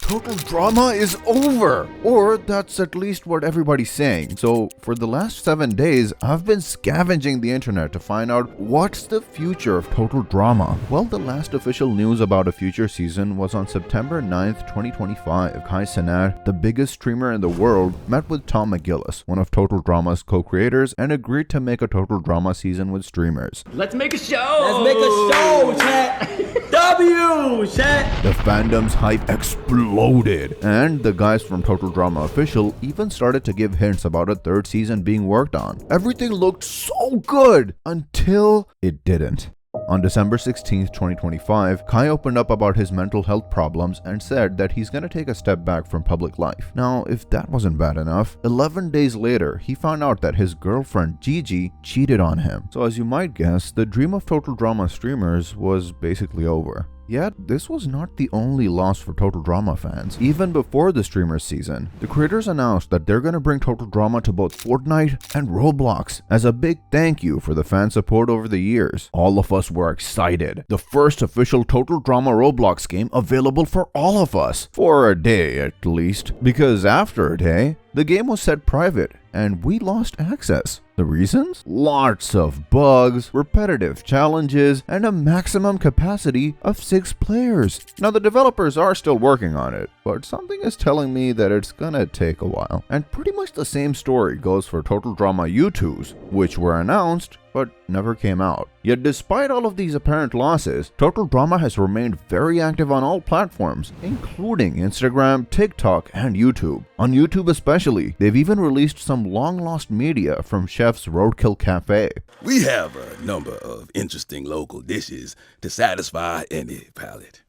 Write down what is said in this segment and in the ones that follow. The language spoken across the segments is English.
Total Drama is over! Or that's at least what everybody's saying. So for the last 7 days, I've been scavenging the internet to find out what's the future of Total Drama. Well, the last official news about a future season was on September 9th, 2025. Kai Cenat, the biggest streamer in the world, met with Tom McGillis, one of Total Drama's co-creators, and agreed to make a Total Drama season with streamers. Let's make a show! Let's make a show, chat! W, chat! The fandom's hype exploded, and the guys from Total Drama Official even started to give hints about a third season being worked on. Everything looked so good until it didn't. On December 16, 2025, Kai opened up about his mental health problems and said that he's gonna take a step back from public life. Now, if that wasn't bad enough, 11 days later, he found out that his girlfriend Gigi cheated on him. So as you might guess, the dream of Total Drama streamers was basically over. Yet, this was not the only loss for Total Drama fans. Even before the streamers season, the creators announced that they're gonna bring Total Drama to both Fortnite and Roblox as a big thank you for the fan support over the years. All of us were excited. The first official Total Drama Roblox game available for all of us. For a day at least. Because after a day, the game was set private and we lost access. The reasons? Lots of bugs, repetitive challenges, and a maximum capacity of 6 players. Now the developers are still working on it, but something is telling me that it's gonna take a while. And pretty much the same story goes for Total Drama U2s, which were announced but never came out. Yet despite all of these apparent losses, Total Drama has remained very active on all platforms, including Instagram, TikTok, and YouTube. On YouTube especially, they've even released some long-lost media from Chef's Roadkill Cafe. We have a number of interesting local dishes to satisfy any palate.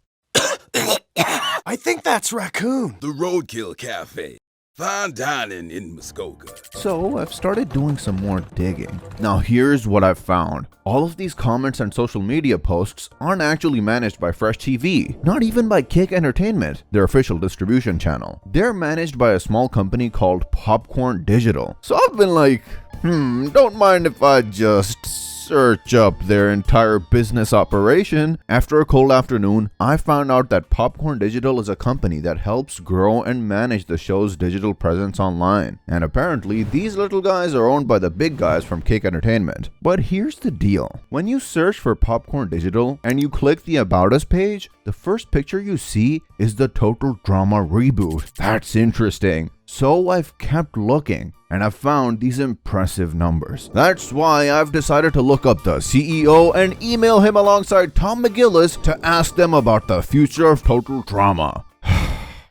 I think that's raccoon. The Roadkill Cafe. Fine dining in Muskoka. So I've started doing some more digging. Now here's what I've found. All of these comments and social media posts aren't actually managed by Fresh TV, not even by Kick Entertainment, their official distribution channel. They're managed by a small company called Popcorn Digital. So I've been like, don't mind if I just search up their entire business operation. After a cold afternoon, I found out that Popcorn Digital is a company that helps grow and manage the show's digital presence online. And apparently, these little guys are owned by the big guys from Kick Entertainment. But here's the deal. When you search for Popcorn Digital and you click the About Us page, the first picture you see is the Total Drama reboot. That's interesting. So I've kept looking, and I've found these impressive numbers. That's why I've decided to look up the CEO and email him alongside Tom McGillis to ask them about the future of Total Drama.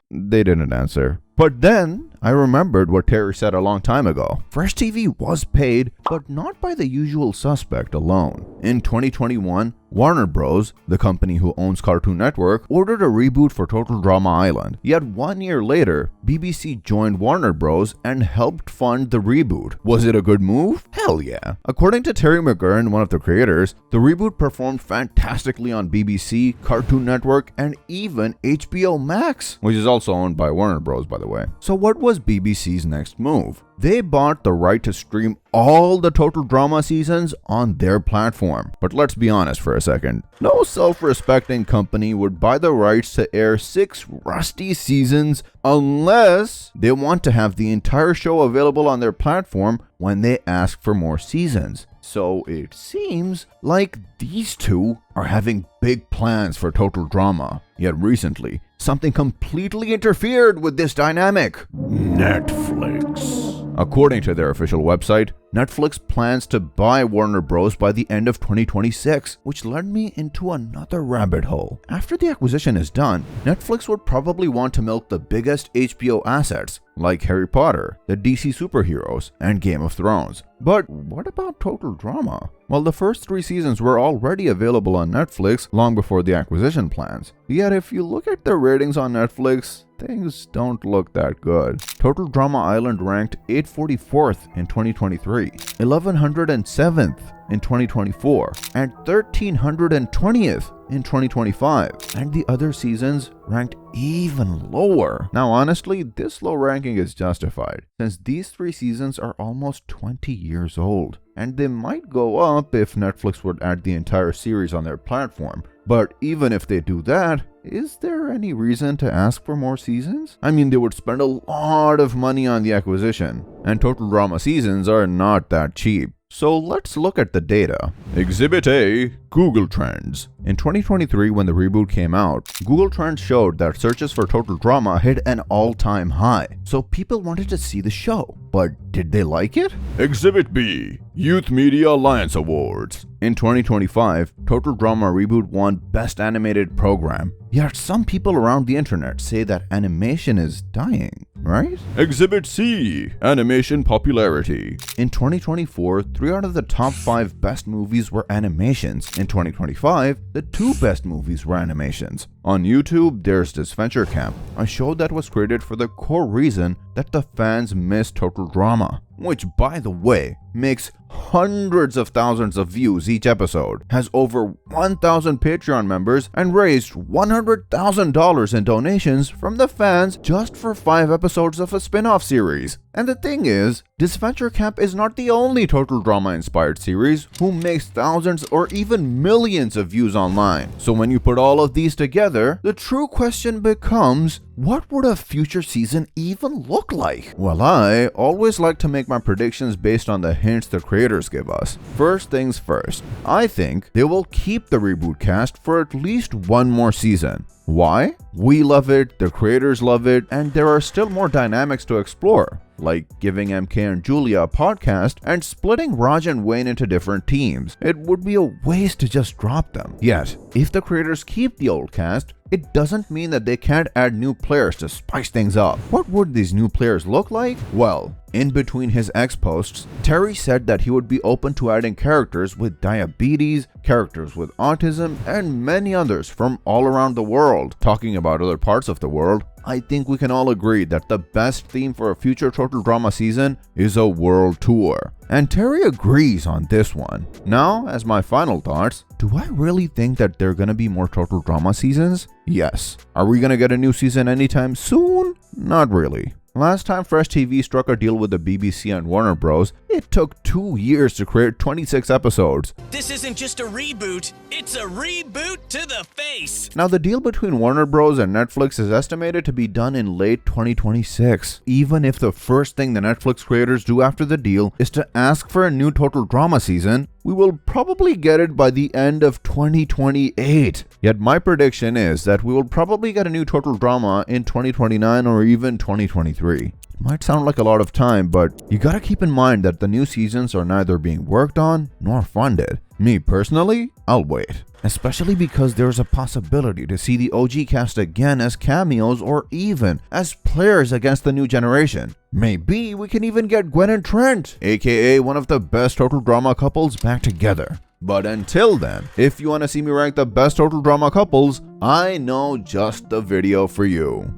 They didn't answer. But then I remembered what Terry said a long time ago. Fresh TV was paid, but not by the usual suspect alone. In 2021, Warner Bros., the company who owns Cartoon Network, ordered a reboot for Total Drama Island. Yet 1 year later, BBC joined Warner Bros. And helped fund the reboot. Was it a good move? Hell yeah. According to Terry McGurn, one of the creators, the reboot performed fantastically on BBC, Cartoon Network, and even HBO Max, which is also owned by Warner Bros. By the way. So what was BBC's next move? They bought the right to stream all the Total Drama seasons on their platform. But let's be honest for a second. No self-respecting company would buy the rights to air 6 rusty seasons unless they want to have the entire show available on their platform when they ask for more seasons. So it seems like these two are having big plans for Total Drama. Yet recently, something completely interfered with this dynamic. Netflix. According to their official website, Netflix plans to buy Warner Bros. By the end of 2026, which led me into another rabbit hole. After the acquisition is done, Netflix would probably want to milk the biggest HBO assets, like Harry Potter, the DC superheroes, and Game of Thrones. But what about Total Drama? Well, the first 3 seasons were already available on Netflix long before the acquisition plans. Yet if you look at the ratings on Netflix, things don't look that good. Total Drama Island ranked 844th in 2023, 1107th in 2024, and 1320th in 2025, and the other seasons ranked even lower. Now honestly, this low ranking is justified, since these 3 seasons are almost 20 years old, and they might go up if Netflix would add the entire series on their platform. But even if they do that, is there any reason to ask for more seasons? I mean, they would spend a lot of money on the acquisition, and total drama seasons are not that cheap. So let's look at the data. Exhibit A, Google Trends. In 2023, when the reboot came out, Google Trends showed that searches for total drama hit an all-time high. So people wanted to see the show. But did they like it? Exhibit B, Youth Media Alliance Awards. In 2025, Total Drama Reboot won Best Animated Program. Yet some people around the internet say that animation is dying, right? Exhibit C, Animation Popularity. In 2024, 3 out of the top 5 best movies were animations. In 2025, the 2 best movies were animations. On YouTube, there's this Venture Camp, a show that was created for the core reason that the fans miss total drama, which, by the way, makes hundreds of thousands of views each episode, has over 1,000 Patreon members, and raised $100,000 in donations from the fans just for 5 episodes of a spin-off series. And the thing is, this Venture Camp is not the only total drama inspired series who makes thousands or even millions of views online. So when you put all of these together, the true question becomes, what would a future season even look like? Well, I always like to make my predictions based on the hints the creators give us. First things first, I think they will keep the reboot cast for at least 1 more season. Why? We love it, the creators love it, and there are still more dynamics to explore, like giving MK and Julia a podcast and splitting Raj and Wayne into different teams. It would be a waste to just drop them. Yet, if the creators keep the old cast, it doesn't mean that they can't add new players to spice things up. What would these new players look like? Well, in between his X posts, Terry said that he would be open to adding characters with diabetes, characters with autism, and many others from all around the world. Talking about other parts of the world, I think we can all agree that the best theme for a future Total Drama season is a world tour. And Terry agrees on this one. Now, as my final thoughts, do I really think that there are gonna be more Total Drama seasons? Yes. Are we gonna get a new season anytime soon? Not really. Last time Fresh TV struck a deal with the BBC and Warner Bros., it took 2 years to create 26 episodes. This isn't just a reboot, it's a reboot to the face! Now, the deal between Warner Bros. And Netflix is estimated to be done in late 2026. Even if the first thing the Netflix creators do after the deal is to ask for a new Total Drama season, we will probably get it by the end of 2028. Yet my prediction is that we will probably get a new Total Drama in 2029 or even 2023. Might sound like a lot of time, but you gotta keep in mind that the new seasons are neither being worked on nor funded. Me personally, I'll wait. Especially because there's a possibility to see the OG cast again as cameos or even as players against the new generation. Maybe we can even get Gwen and Trent, aka one of the best Total Drama couples, back together. But until then, if you want to see me rank the best Total Drama couples, I know just the video for you.